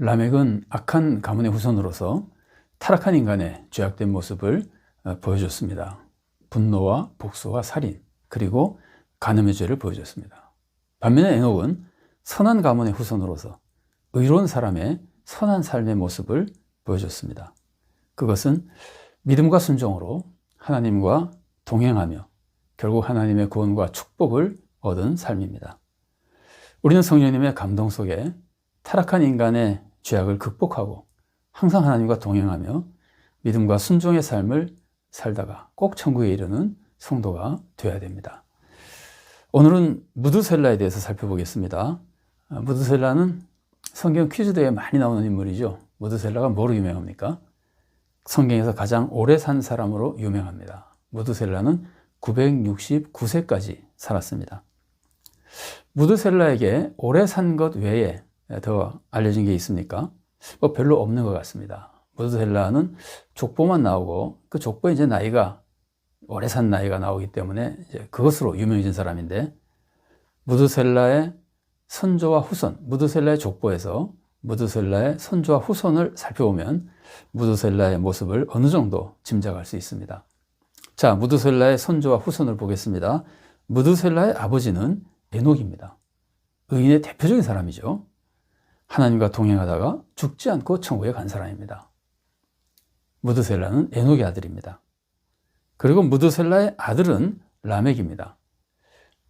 라멕은 악한 가문의 후손으로서 타락한 인간의 죄악된 모습을 보여줬습니다. 분노와 복수와 살인, 그리고 간음의 죄를 보여줬습니다. 반면에 에녹은 선한 가문의 후손으로서 의로운 사람의 선한 삶의 모습을 보여줬습니다. 그것은 믿음과 순종으로 하나님과 동행하며 결국 하나님의 구원과 축복을 얻은 삶입니다. 우리는 성령님의 감동 속에 타락한 인간의 죄악을 극복하고 항상 하나님과 동행하며 믿음과 순종의 삶을 살다가 꼭 천국에 이르는 성도가 되어야 됩니다. 오늘은 무드셀라에 대해서 살펴보겠습니다. 무드셀라는 성경 퀴즈대에 많이 나오는 인물이죠. 무드셀라가 뭐로 유명합니까? 성경에서 가장 오래 산 사람으로 유명합니다. 무드셀라는 969세까지 살았습니다. 무드셀라에게 오래 산 것 외에 더 알려진 게 있습니까? 별로 없는 것 같습니다. 무드셀라는 족보만 나오고 그 족보에 이제 나이가 오래 산 나이가 나오기 때문에 이제 그것으로 유명해진 사람인데, 무드셀라의 선조와 후손, 무드셀라의 족보에서 무드셀라의 선조와 후손을 살펴보면 무드셀라의 모습을 어느 정도 짐작할 수 있습니다. 자, 무드셀라의 선조와 후손을 보겠습니다. 무드셀라의 아버지는 에녹입니다. 의인의 대표적인 사람이죠. 하나님과 동행하다가 죽지 않고 천국에 간 사람입니다. 무드셀라는 에녹의 아들입니다. 그리고 무드셀라의 아들은 라멕입니다.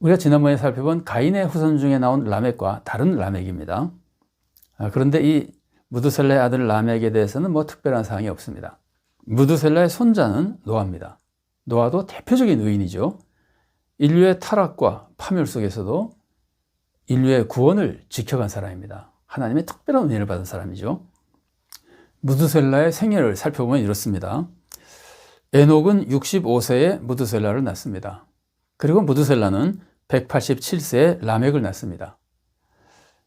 우리가 지난번에 살펴본 가인의 후손 중에 나온 라멕과 다른 라멕입니다. 그런데 이 무드셀라의 아들 라멕에 대해서는 특별한 사항이 없습니다. 무드셀라의 손자는 노아입니다. 노아도 대표적인 의인이죠. 인류의 타락과 파멸 속에서도 인류의 구원을 지켜간 사람입니다. 하나님의 특별한 은혜를 받은 사람이죠. 무드셀라의 생애를 살펴보면 이렇습니다. 에녹은 65세에 무드셀라를 낳습니다. 그리고 무드셀라는 187세에 라멕을 낳습니다.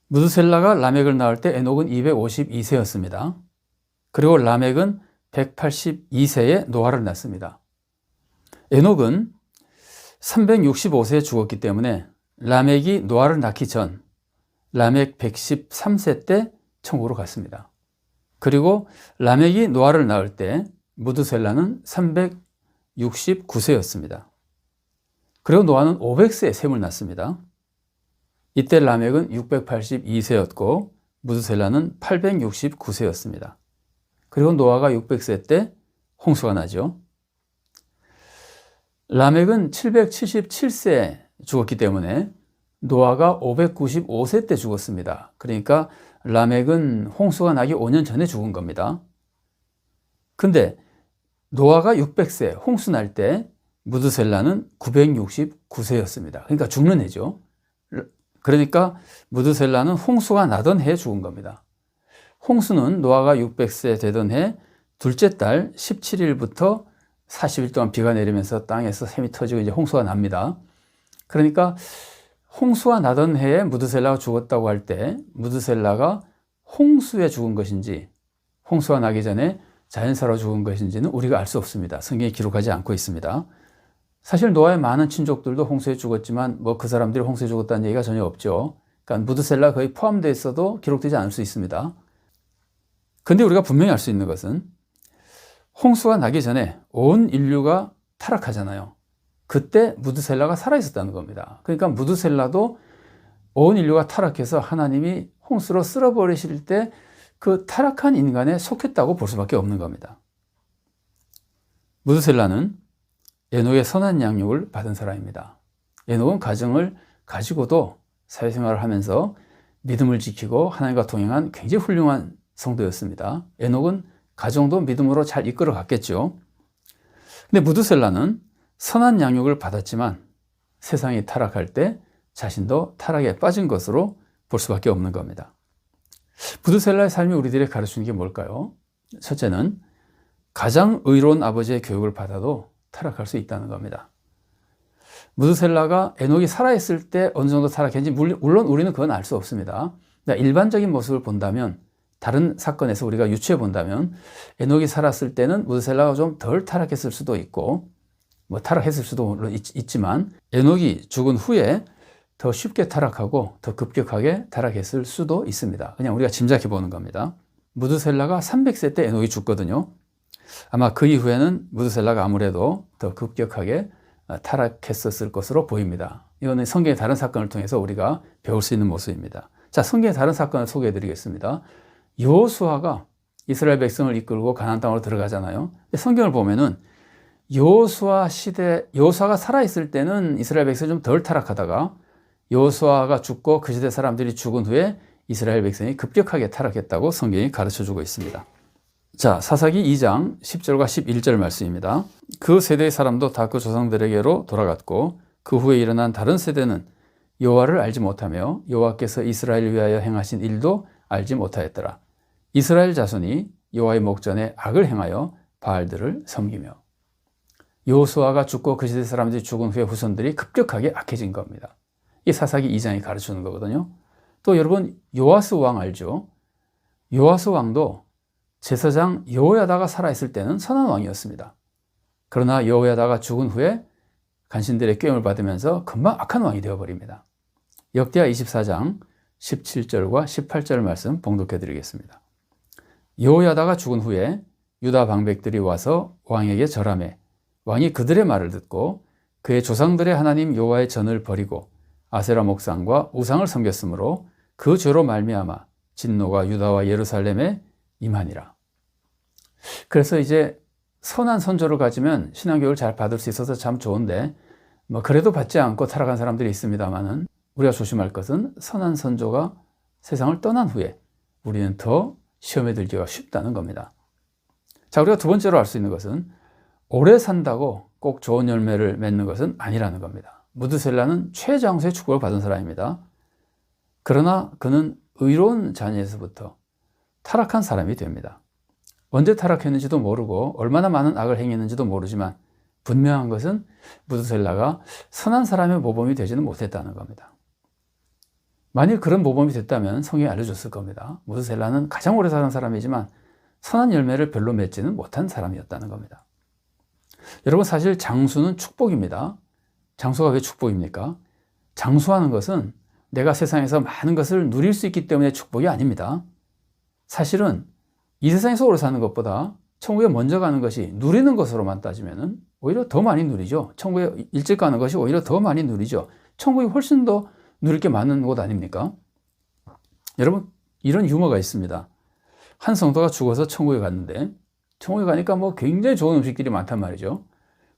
무드셀라가 라멕을 낳을 때 에녹은 252세였습니다. 그리고 라멕은 182세에 노아를 낳습니다. 에녹은 365세에 죽었기 때문에 라멕이 노아를 낳기 전 라멕 113세 때 천국으로 갔습니다. 그리고 라멕이 노아를 낳을 때 무드셀라는 369세였습니다. 그리고 노아는 500세에 셈을 낳습니다. 이때 라멕은 682세였고 무드셀라는 869세였습니다. 그리고 노아가 600세 때 홍수가 나죠. 라멕은 777세에 죽었기 때문에 노아가 595세 때 죽었습니다. 그러니까 라멕은 홍수가 나기 5년 전에 죽은 겁니다. 근데 노아가 600세 홍수 날 때 무드셀라는 969세였습니다. 그러니까 죽는 해죠. 그러니까 무드셀라는 홍수가 나던 해에 죽은 겁니다. 홍수는 노아가 600세 되던 해 둘째 달 17일부터 40일 동안 비가 내리면서 땅에서 샘이 터지고 이제 홍수가 납니다. 그러니까 홍수가 나던 해에 무드셀라가 죽었다고 할 때 무드셀라가 홍수에 죽은 것인지 홍수가 나기 전에 자연사로 죽은 것인지는 우리가 알 수 없습니다. 성경에 기록하지 않고 있습니다. 사실 노아의 많은 친족들도 홍수에 죽었지만 그 사람들이 홍수에 죽었다는 얘기가 전혀 없죠. 그러니까 무드셀라 거의 포함되어 있어도 기록되지 않을 수 있습니다. 근데 우리가 분명히 알 수 있는 것은 홍수가 나기 전에 온 인류가 타락하잖아요. 그때 무드셀라가 살아있었다는 겁니다. 그러니까 무드셀라도 온 인류가 타락해서 하나님이 홍수로 쓸어버리실 때 그 타락한 인간에 속했다고 볼 수밖에 없는 겁니다. 무드셀라는 에녹의 선한 양육을 받은 사람입니다. 에녹은 가정을 가지고도 사회생활을 하면서 믿음을 지키고 하나님과 동행한 굉장히 훌륭한 성도였습니다. 에녹은 가정도 믿음으로 잘 이끌어 갔겠죠. 근데 무드셀라는 선한 양육을 받았지만 세상이 타락할 때 자신도 타락에 빠진 것으로 볼 수밖에 없는 겁니다. 무드셀라의 삶이 우리들에게 가르치는 게 뭘까요? 첫째는 가장 의로운 아버지의 교육을 받아도 타락할 수 있다는 겁니다. 무드셀라가 에녹이 살아있을 때 어느 정도 타락했는지 물론 우리는 그건 알 수 없습니다. 일반적인 모습을 본다면, 다른 사건에서 우리가 유추해 본다면 에녹이 살았을 때는 무드셀라가 좀 덜 타락했을 수도 있고 타락했을 수도 물론 있지만 에녹이 죽은 후에 더 쉽게 타락하고 더 급격하게 타락했을 수도 있습니다. 그냥 우리가 짐작해 보는 겁니다. 무드셀라가 300세 때 에녹이 죽거든요. 아마 그 이후에는 무드셀라가 아무래도 더 급격하게 타락했었을 것으로 보입니다. 이거는 성경의 다른 사건을 통해서 우리가 배울 수 있는 모습입니다. 자, 성경의 다른 사건을 소개해 드리겠습니다. 여호수아가 이스라엘 백성을 이끌고 가나안 땅으로 들어가잖아요. 성경을 보면은 여호수아가 살아있을 때는 이스라엘 백성이 좀 덜 타락하다가 여호수아가 죽고 그 시대 사람들이 죽은 후에 이스라엘 백성이 급격하게 타락했다고 성경이 가르쳐주고 있습니다. 자, 사사기 2장 10절과 11절 말씀입니다. 그 세대의 사람도 다 그 조상들에게로 돌아갔고 그 후에 일어난 다른 세대는 여호와를 알지 못하며 여호와께서 이스라엘을 위하여 행하신 일도 알지 못하였더라. 이스라엘 자손이 여호와의 목전에 악을 행하여 바알들을 섬기며. 여호수아가 죽고 그 시대 사람들이 죽은 후에 후손들이 급격하게 악해진 겁니다. 이 사사기 2장이 가르치는 거거든요. 또 여러분 요아스 왕 알죠? 요아스 왕도 제사장 여호야다가 살아있을 때는 선한 왕이었습니다. 그러나 여호야다가 죽은 후에 간신들의 꾀임을 받으면서 금방 악한 왕이 되어버립니다. 역대하 24장 17절과 18절 말씀 봉독해 드리겠습니다. 여호야다가 죽은 후에 유다 방백들이 와서 왕에게 절하매 왕이 그들의 말을 듣고 그의 조상들의 하나님 여호와의 전을 버리고 아세라 목상과 우상을 섬겼으므로 그 죄로 말미암아 진노가 유다와 예루살렘에 임하니라. 그래서 이제 선한 선조를 가지면 신앙교육을 잘 받을 수 있어서 참 좋은데 그래도 받지 않고 타락한 사람들이 있습니다만은 우리가 조심할 것은 선한 선조가 세상을 떠난 후에 우리는 더 시험에 들기가 쉽다는 겁니다. 자, 우리가 두 번째로 알 수 있는 것은 오래 산다고 꼭 좋은 열매를 맺는 것은 아니라는 겁니다. 무드셀라는 최장수의 축복을 받은 사람입니다. 그러나 그는 의로운 자녀에서부터 타락한 사람이 됩니다. 언제 타락했는지도 모르고 얼마나 많은 악을 행했는지도 모르지만 분명한 것은 무드셀라가 선한 사람의 모범이 되지는 못했다는 겁니다. 만일 그런 모범이 됐다면 성경이 알려줬을 겁니다. 무드셀라는 가장 오래 사는 사람이지만 선한 열매를 별로 맺지는 못한 사람이었다는 겁니다. 여러분, 사실 장수는 축복입니다. 장수가 왜 축복입니까? 장수하는 것은 내가 세상에서 많은 것을 누릴 수 있기 때문에 축복이 아닙니다. 사실은 이 세상에서 오래 사는 것보다 천국에 먼저 가는 것이 누리는 것으로만 따지면 오히려 더 많이 누리죠. 천국에 일찍 가는 것이 오히려 더 많이 누리죠. 천국이 훨씬 더 누릴 게 많은 곳 아닙니까? 여러분, 이런 유머가 있습니다. 한 성도가 죽어서 천국에 갔는데 천국에 가니까 굉장히 좋은 음식들이 많단 말이죠.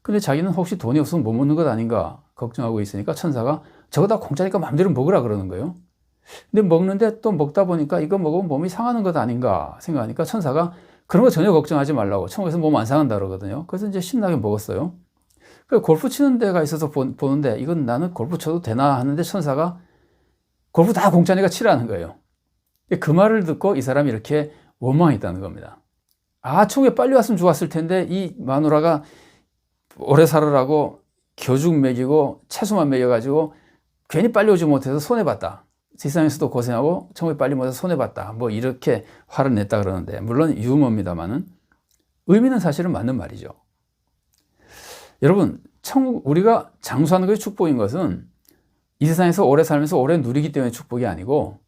근데 자기는 혹시 돈이 없으면 못 먹는 것 아닌가 걱정하고 있으니까 천사가 저거 다 공짜니까 마음대로 먹으라 그러는 거예요. 근데 먹는데 또 먹다 보니까 이거 먹으면 몸이 상하는 것 아닌가 생각하니까 천사가 그런 거 전혀 걱정하지 말라고, 천국에서 몸 안 상한다 그러거든요. 그래서 이제 신나게 먹었어요. 그래서 골프 치는 데가 있어서 보는데 이건 나는 골프 쳐도 되나 하는데 천사가 골프 다 공짜니까 치라는 거예요. 그 말을 듣고 이 사람이 이렇게 원망했다는 겁니다. 아, 천국에 빨리 왔으면 좋았을 텐데 이 마누라가 오래 살으라고 겨죽 먹이고 채소만 먹여가지고 괜히 빨리 오지 못해서 손해봤다. 세상에서도 고생하고 천국에 빨리 못해서 손해봤다. 이렇게 화를 냈다 그러는데, 물론 유머입니다만은 의미는 사실은 맞는 말이죠. 여러분, 우리가 장수하는 것이 축복인 것은 이 세상에서 오래 살면서 오래 누리기 때문에 축복이 아니고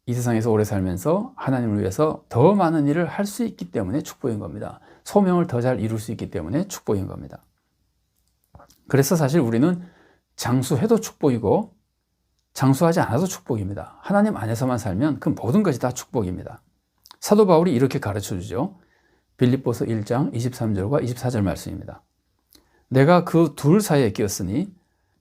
이 세상에서 오래 살면서 하나님을 위해서 더 많은 일을 할 수 있기 때문에 축복인 겁니다. 소명을 더 잘 이룰 수 있기 때문에 축복인 겁니다. 그래서 사실 우리는 장수해도 축복이고 장수하지 않아도 축복입니다. 하나님 안에서만 살면 그 모든 것이 다 축복입니다. 사도 바울이 이렇게 가르쳐주죠. 빌립보서 1장 23절과 24절 말씀입니다. 내가 그 둘 사이에 끼었으니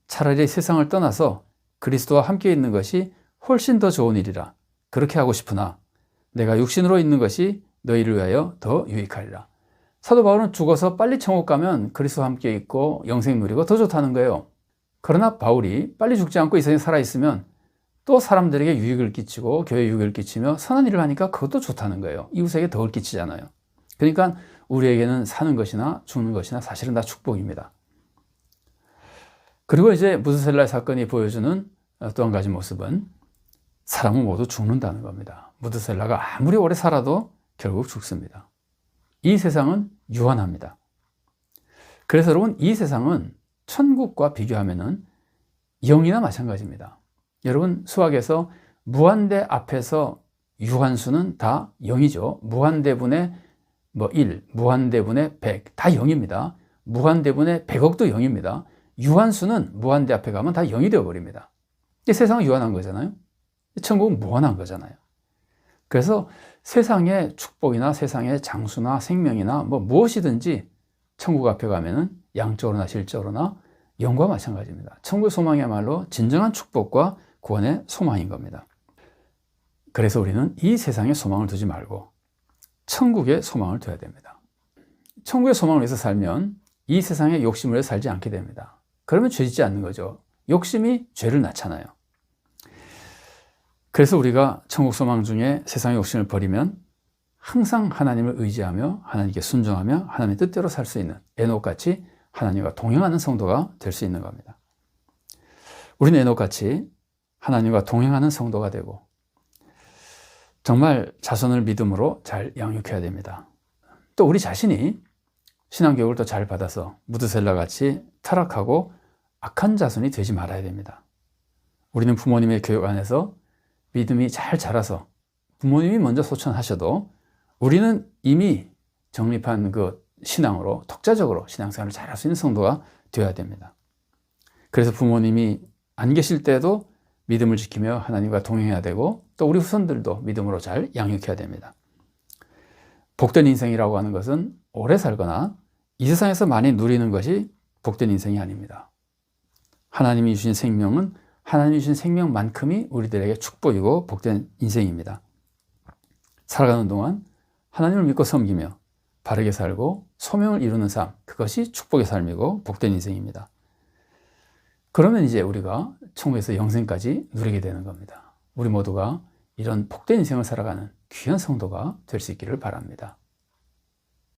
차라리 세상을 떠나서 그리스도와 함께 있는 것이 훨씬 더 좋은 일이라. 그렇게 하고 싶으나 내가 육신으로 있는 것이 너희를 위하여 더 유익하리라. 사도 바울은 죽어서 빨리 천국 가면 그리스도와 함께 있고 영생 누리고 더 좋다는 거예요. 그러나 바울이 빨리 죽지 않고 이 세상에 살아있으면 또 사람들에게 유익을 끼치고 교회에 유익을 끼치며 선한 일을 하니까 그것도 좋다는 거예요. 이웃에게 덕을 끼치잖아요. 그러니까 우리에게는 사는 것이나 죽는 것이나 사실은 다 축복입니다. 그리고 이제 무드셀라의 사건이 보여주는 또 한 가지 모습은 사람은 모두 죽는다는 겁니다. 무드셀라가 아무리 오래 살아도 결국 죽습니다. 이 세상은 유한합니다. 그래서 여러분, 이 세상은 천국과 비교하면은 영이나 마찬가지입니다. 여러분 수학에서 무한대 앞에서 유한수는 다 0이죠. 무한대분의 1, 무한대분의 100, 다 0입니다. 무한대분의 100억도 0입니다. 유한수는 무한대 앞에 가면 다 0이 되어버립니다. 세상은 유한한 거잖아요. 천국은 무한한 거잖아요. 그래서 세상의 축복이나 세상의 장수나 생명이나 무엇이든지 천국 앞에 가면은 양적으로나 질적으로나 0과 마찬가지입니다. 천국의 소망이야말로 진정한 축복과 구원의 소망인 겁니다. 그래서 우리는 이 세상에 소망을 두지 말고 천국에 소망을 둬야 됩니다. 천국의 소망을 위해서 살면 이 세상에 욕심을 해서 살지 않게 됩니다. 그러면 죄 짓지 않는 거죠. 욕심이 죄를 낳잖아요. 그래서 우리가 천국 소망 중에 세상의 욕심을 버리면 항상 하나님을 의지하며 하나님께 순종하며 하나님의 뜻대로 살 수 있는 에녹같이 하나님과 동행하는 성도가 될 수 있는 겁니다. 우리는 에녹같이 하나님과 동행하는 성도가 되고 정말 자손을 믿음으로 잘 양육해야 됩니다. 또 우리 자신이 신앙교육을 또 잘 받아서 무드셀라 같이 타락하고 악한 자손이 되지 말아야 됩니다. 우리는 부모님의 교육 안에서 믿음이 잘 자라서 부모님이 먼저 소천하셔도 우리는 이미 정립한 그 신앙으로 독자적으로 신앙생활을 잘할 수 있는 성도가 되어야 됩니다. 그래서 부모님이 안 계실 때도 믿음을 지키며 하나님과 동행해야 되고 또 우리 후손들도 믿음으로 잘 양육해야 됩니다. 복된 인생이라고 하는 것은 오래 살거나 이 세상에서 많이 누리는 것이 복된 인생이 아닙니다. 하나님이 주신 생명은 하나님이 주신 생명만큼이 우리들에게 축복이고 복된 인생입니다. 살아가는 동안 하나님을 믿고 섬기며 바르게 살고 소명을 이루는 삶, 그것이 축복의 삶이고 복된 인생입니다. 그러면 이제 우리가 천국에서 영생까지 누리게 되는 겁니다. 우리 모두가 이런 복된 인생을 살아가는 귀한 성도가 될 수 있기를 바랍니다.